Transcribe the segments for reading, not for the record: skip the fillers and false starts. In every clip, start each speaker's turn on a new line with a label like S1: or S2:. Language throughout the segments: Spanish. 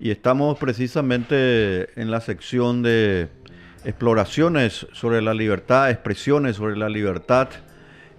S1: y estamos precisamente en la sección de exploraciones sobre la libertad, expresiones sobre la libertad,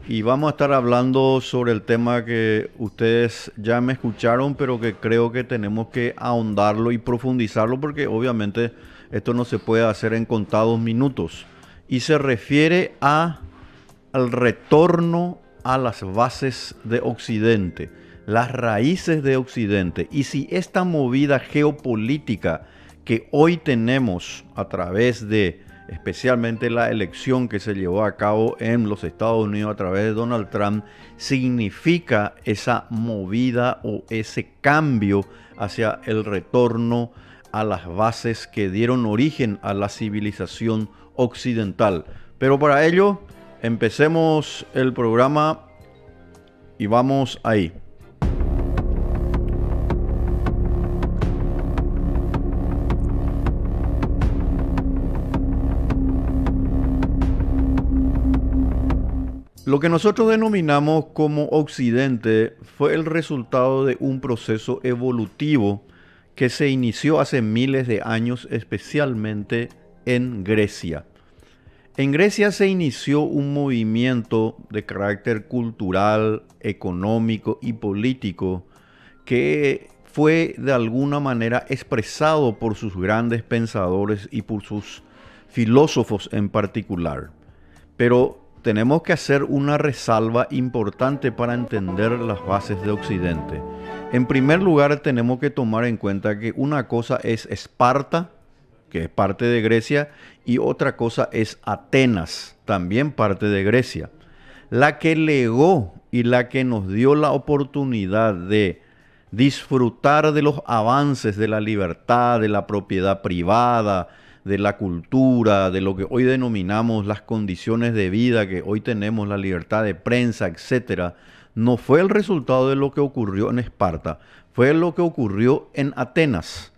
S1: y vamos a estar hablando sobre el tema que ustedes ya me escucharon, pero que creo que tenemos que ahondarlo y profundizarlo porque obviamente esto no se puede hacer en contados minutos, y se refiere al retorno a las bases de Occidente, las raíces de Occidente, y si esta movida geopolítica que hoy tenemos a través de especialmente la elección que se llevó a cabo en los Estados Unidos a través de Donald Trump, significa esa movida o ese cambio hacia el retorno a las bases que dieron origen a la civilización occidental. Pero para ello, empecemos el programa y vamos ahí. Lo que nosotros denominamos como Occidente fue el resultado de un proceso evolutivo que se inició hace miles de años, especialmente en Grecia. En Grecia se inició un movimiento de carácter cultural, económico y político que fue de alguna manera expresado por sus grandes pensadores y por sus filósofos en particular. Pero tenemos que hacer una resalva importante para entender las bases de Occidente. En primer lugar, tenemos que tomar en cuenta que una cosa es Esparta, que es parte de Grecia, y otra cosa es Atenas, también parte de Grecia. La que legó y la que nos dio la oportunidad de disfrutar de los avances de la libertad, de la propiedad privada, de la cultura, de lo que hoy denominamos las condiciones de vida, que hoy tenemos la libertad de prensa, etcétera, no fue el resultado de lo que ocurrió en Esparta, fue lo que ocurrió en Atenas.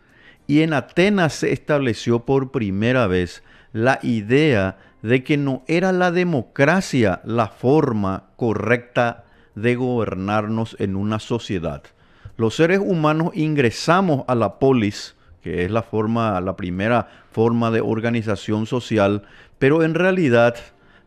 S1: Y en Atenas se estableció por primera vez la idea de que no era la democracia la forma correcta de gobernarnos en una sociedad. Los seres humanos ingresamos a la polis, que es la primera forma de organización social, pero en realidad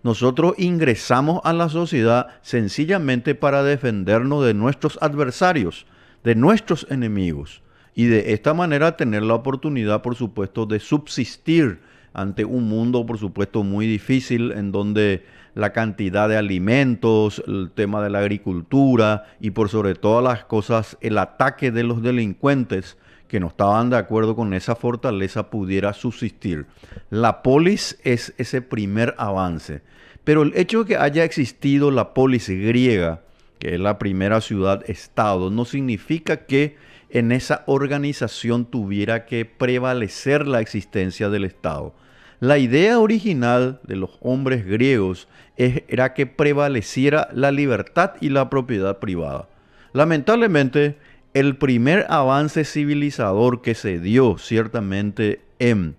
S1: nosotros ingresamos a la sociedad sencillamente para defendernos de nuestros adversarios, de nuestros enemigos, y de esta manera tener la oportunidad, por supuesto, de subsistir ante un mundo, por supuesto, muy difícil, en donde la cantidad de alimentos, el tema de la agricultura y por sobre todas las cosas, el ataque de los delincuentes que no estaban de acuerdo con esa fortaleza pudiera subsistir. La polis es ese primer avance. Pero el hecho de que haya existido la polis griega, que es la primera ciudad-estado, no significa que en esa organización tuviera que prevalecer la existencia del Estado. La idea original de los hombres griegos era que prevaleciera la libertad y la propiedad privada. Lamentablemente, el primer avance civilizador que se dio ciertamente en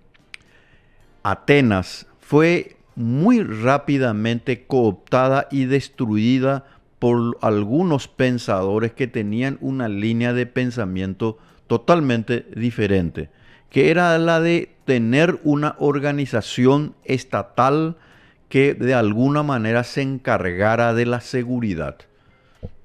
S1: Atenas fue muy rápidamente cooptada y destruida por algunos pensadores que tenían una línea de pensamiento totalmente diferente, que era la de tener una organización estatal que de alguna manera se encargara de la seguridad.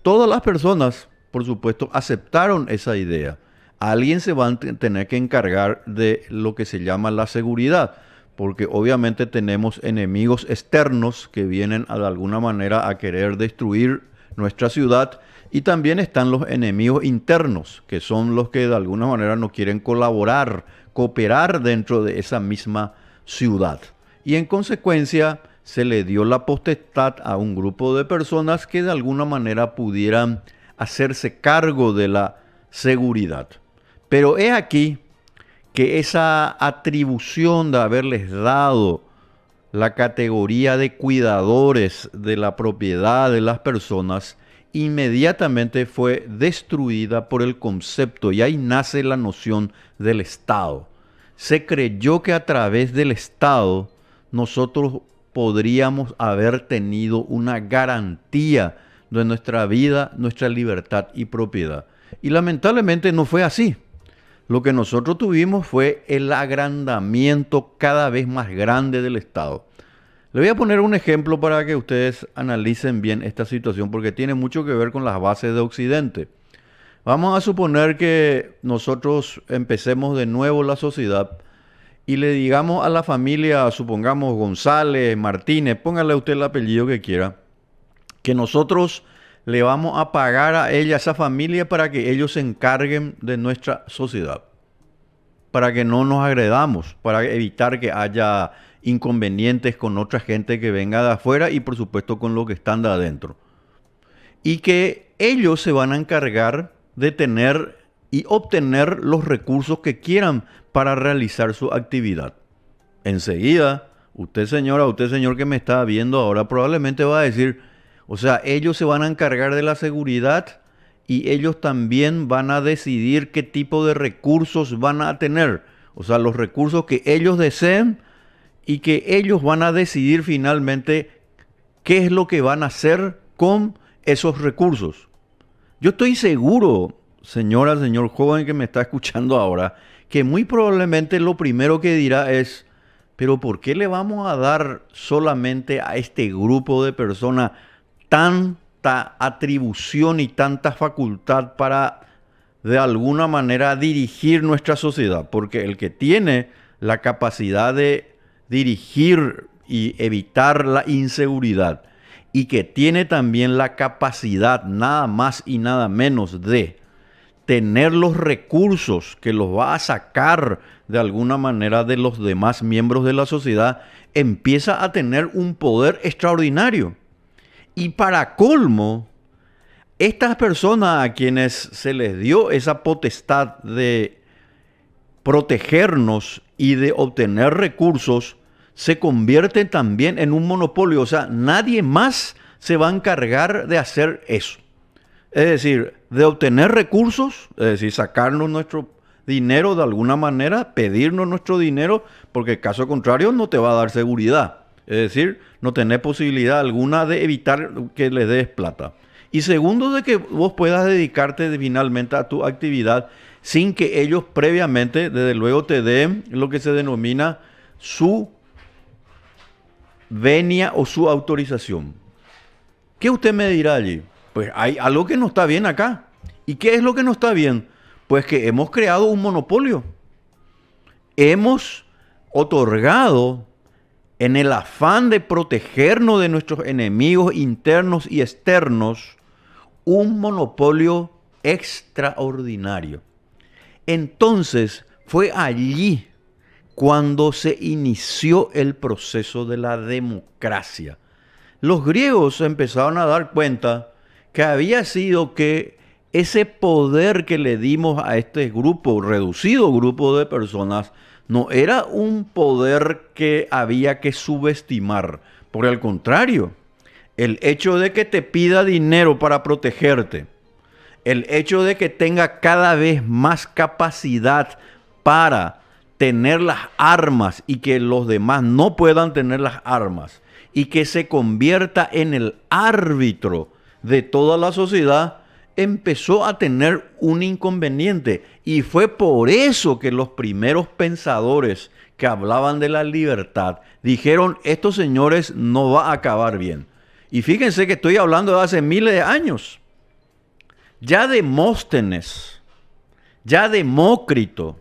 S1: Todas las personas, por supuesto, aceptaron esa idea. Alguien se va a tener que encargar de lo que se llama la seguridad, porque obviamente tenemos enemigos externos que vienen de alguna manera a querer destruir nuestra ciudad, y también están los enemigos internos, que son los que de alguna manera no quieren colaborar, cooperar dentro de esa misma ciudad. Y en consecuencia se le dio la potestad a un grupo de personas que de alguna manera pudieran hacerse cargo de la seguridad. Pero he aquí que esa atribución de haberles dado la categoría de cuidadores de la propiedad de las personas inmediatamente fue destruida por el concepto, y ahí nace la noción del Estado. Se creyó que a través del Estado nosotros podríamos haber tenido una garantía de nuestra vida, nuestra libertad y propiedad. Y lamentablemente no fue así. Lo que nosotros tuvimos fue el agrandamiento cada vez más grande del Estado. Le voy a poner un ejemplo para que ustedes analicen bien esta situación porque tiene mucho que ver con las bases de Occidente. Vamos a suponer que nosotros empecemos de nuevo la sociedad y le digamos a la familia, supongamos González, Martínez, póngale usted el apellido que quiera, que nosotros le vamos a pagar a ella, a esa familia, para que ellos se encarguen de nuestra sociedad, para que no nos agredamos, para evitar que haya inconvenientes con otra gente que venga de afuera y por supuesto con los que están de adentro. Y que ellos se van a encargar de tener y obtener los recursos que quieran para realizar su actividad. Enseguida, usted señora, usted señor que me está viendo ahora, probablemente va a decir, o sea, ellos se van a encargar de la seguridad y ellos también van a decidir qué tipo de recursos van a tener. O sea, los recursos que ellos deseen y que ellos van a decidir finalmente qué es lo que van a hacer con esos recursos. Yo estoy seguro, señora, señor joven que me está escuchando ahora, que muy probablemente lo primero que dirá es, pero ¿por qué le vamos a dar solamente a este grupo de personas tanta atribución y tanta facultad para de alguna manera dirigir nuestra sociedad? Porque el que tiene la capacidad de dirigir y evitar la inseguridad y que tiene también la capacidad nada más y nada menos de tener los recursos que los va a sacar de alguna manera de los demás miembros de la sociedad, empieza a tener un poder extraordinario. Y para colmo, estas personas a quienes se les dio esa potestad de protegernos y de obtener recursos, se convierten también en un monopolio. O sea, nadie más se va a encargar de hacer eso. Es decir, de obtener recursos, es decir, sacarnos nuestro dinero de alguna manera, pedirnos nuestro dinero, porque caso contrario no te va a dar seguridad. Es decir, no tenés posibilidad alguna de evitar que les des plata. Y segundo, de que vos puedas dedicarte finalmente a tu actividad sin que ellos previamente, desde luego, te den lo que se denomina su venia o su autorización. ¿Qué usted me dirá allí? Pues hay algo que no está bien acá. ¿Y qué es lo que no está bien? Pues que hemos creado un monopolio. Hemos otorgado, en el afán de protegernos de nuestros enemigos internos y externos, un monopolio extraordinario. Entonces, fue allí cuando se inició el proceso de la democracia. Los griegos empezaron a dar cuenta que había sido que ese poder que le dimos a este grupo, reducido grupo de personas, no era un poder que había que subestimar. Por el contrario, el hecho de que te pida dinero para protegerte, el hecho de que tenga cada vez más capacidad para tener las armas y que los demás no puedan tener las armas y que se convierta en el árbitro de toda la sociedad, empezó a tener un inconveniente. Y fue por eso que los primeros pensadores que hablaban de la libertad dijeron, estos señores no va a acabar bien. Y fíjense que estoy hablando de hace miles de años. Ya Demóstenes, ya Demócrito,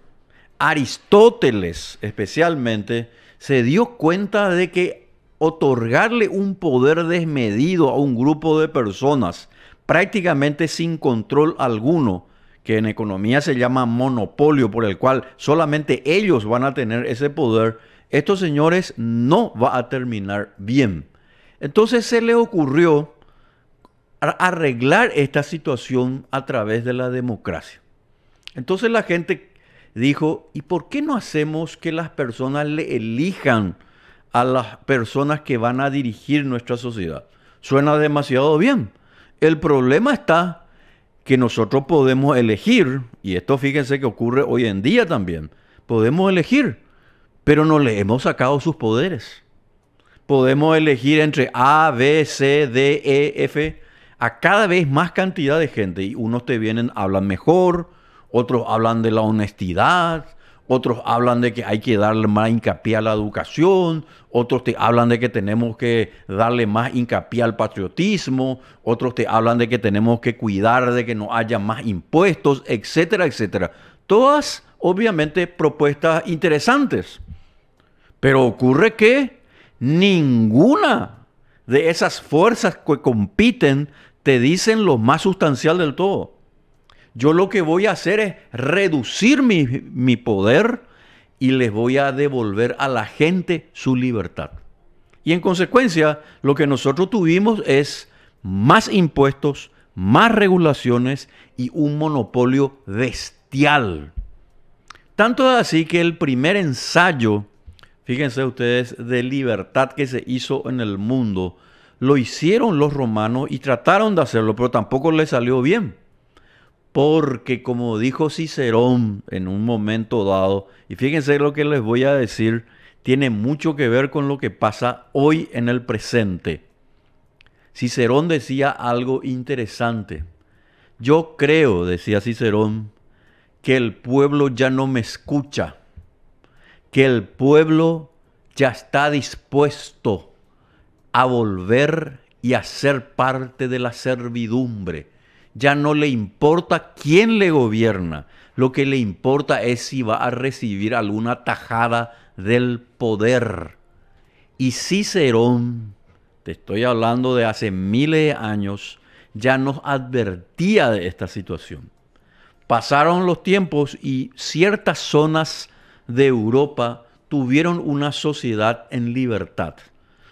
S1: Aristóteles especialmente, se dio cuenta de que otorgarle un poder desmedido a un grupo de personas prácticamente sin control alguno, que en economía se llama monopolio, por el cual solamente ellos van a tener ese poder, estos señores no va a terminar bien. Entonces se le ocurrió arreglar esta situación a través de la democracia. Entonces la gente dijo, ¿y por qué no hacemos que las personas le elijan a las personas que van a dirigir nuestra sociedad? Suena demasiado bien. El problema está que nosotros podemos elegir, y esto fíjense que ocurre hoy en día también, podemos elegir, pero no le hemos sacado sus poderes. Podemos elegir entre A, B, C, D, E, F, a cada vez más cantidad de gente, y unos te vienen, hablan mejor, otros hablan de la honestidad, otros hablan de que hay que darle más hincapié a la educación, otros te hablan de que tenemos que darle más hincapié al patriotismo, otros te hablan de que tenemos que cuidar de que no haya más impuestos, etcétera, etcétera. Todas, obviamente, propuestas interesantes. Pero ocurre que ninguna de esas fuerzas que compiten te dicen lo más sustancial del todo. Yo lo que voy a hacer es reducir mi poder y les voy a devolver a la gente su libertad. Y en consecuencia, lo que nosotros tuvimos es más impuestos, más regulaciones y un monopolio bestial. Tanto así que el primer ensayo, fíjense ustedes, de libertad que se hizo en el mundo, lo hicieron los romanos y trataron de hacerlo, pero tampoco les salió bien. Porque como dijo Cicerón en un momento dado, y fíjense lo que les voy a decir, tiene mucho que ver con lo que pasa hoy en el presente. Cicerón decía algo interesante. Yo creo, decía Cicerón, que el pueblo ya no me escucha, que el pueblo ya está dispuesto a volver y a ser parte de la servidumbre. Ya no le importa quién le gobierna, lo que le importa es si va a recibir alguna tajada del poder. Y Cicerón, te estoy hablando de hace miles de años, ya nos advertía de esta situación. Pasaron los tiempos y ciertas zonas de Europa tuvieron una sociedad en libertad.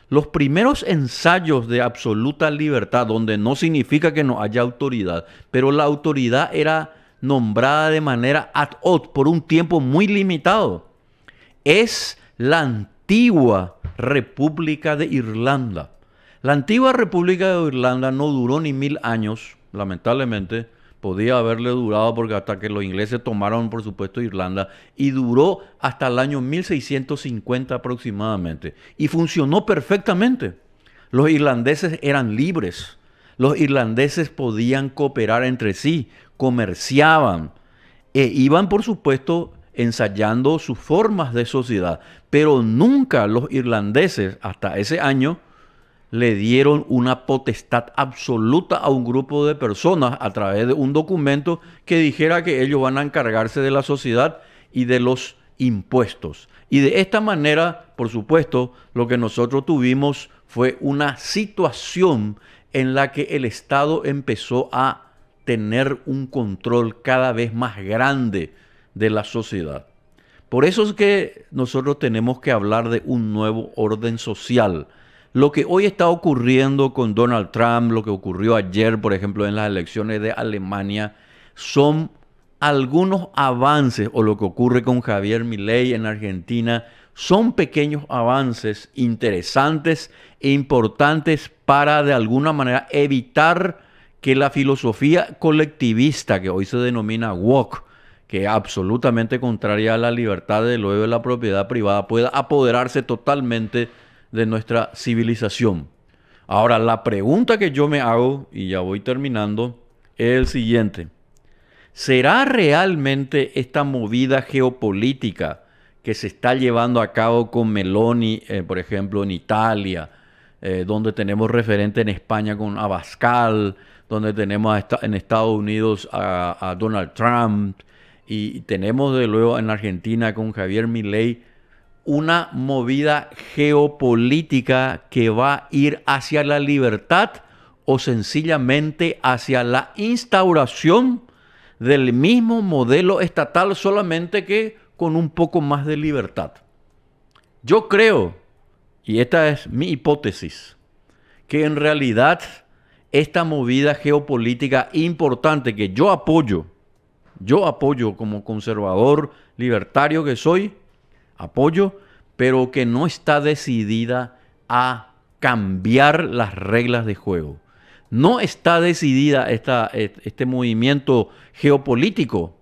S1: Los primeros ensayos de absoluta libertad, donde no significa que no haya autoridad, pero la autoridad era nombrada de manera ad hoc por un tiempo muy limitado, es la antigua República de Irlanda. La antigua República de Irlanda no duró ni 1000 años, lamentablemente. Podía haberle durado porque hasta que los ingleses tomaron, por supuesto, Irlanda, y duró hasta el año 1650 aproximadamente. Y funcionó perfectamente. Los irlandeses eran libres. Los irlandeses podían cooperar entre sí, comerciaban, e iban, por supuesto, ensayando sus formas de sociedad. Pero nunca los irlandeses, hasta ese año, le dieron una potestad absoluta a un grupo de personas a través de un documento que dijera que ellos van a encargarse de la sociedad y de los impuestos. Y de esta manera, por supuesto, lo que nosotros tuvimos fue una situación en la que el Estado empezó a tener un control cada vez más grande de la sociedad. Por eso es que nosotros tenemos que hablar de un nuevo orden social. Lo que hoy está ocurriendo con Donald Trump, lo que ocurrió ayer, por ejemplo, en las elecciones de Alemania, son algunos avances, o lo que ocurre con Javier Milei en Argentina, son pequeños avances interesantes e importantes para, de alguna manera, evitar que la filosofía colectivista, que hoy se denomina woke, que es absolutamente contraria a la libertad de luego de la propiedad privada, pueda apoderarse totalmente de nuestra civilización. Ahora, la pregunta que yo me hago, y ya voy terminando, es el siguiente. ¿Será realmente esta movida geopolítica que se está llevando a cabo con Meloni, por ejemplo, en Italia, donde tenemos referente en España con Abascal, donde tenemos en Estados Unidos a Donald Trump, y tenemos de luego en Argentina con Javier Milei, una movida geopolítica que va a ir hacia la libertad o sencillamente hacia la instauración del mismo modelo estatal, solamente que con un poco más de libertad? Yo creo, y esta es mi hipótesis, que en realidad esta movida geopolítica importante que yo apoyo como conservador libertario que soy, apoyo, pero que no está decidida a cambiar las reglas de juego. No está decidida este movimiento geopolítico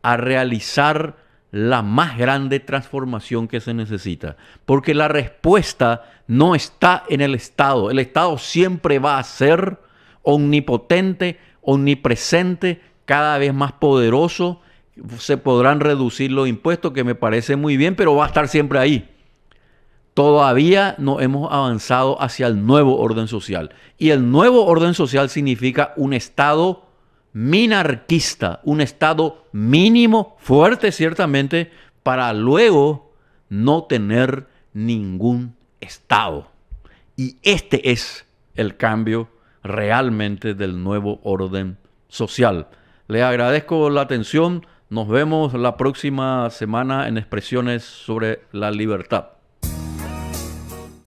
S1: a realizar la más grande transformación que se necesita, porque la respuesta no está en el Estado. El Estado siempre va a ser omnipotente, omnipresente, cada vez más poderoso, se podrán reducir los impuestos, que me parece muy bien, pero va a estar siempre ahí. Todavía no hemos avanzado hacia el nuevo orden social. Y el nuevo orden social significa un Estado minarquista, un Estado mínimo, fuerte ciertamente, para luego no tener ningún Estado. Y este es el cambio realmente del nuevo orden social. Les agradezco la atención. Nos vemos la próxima semana en Expresiones sobre la Libertad.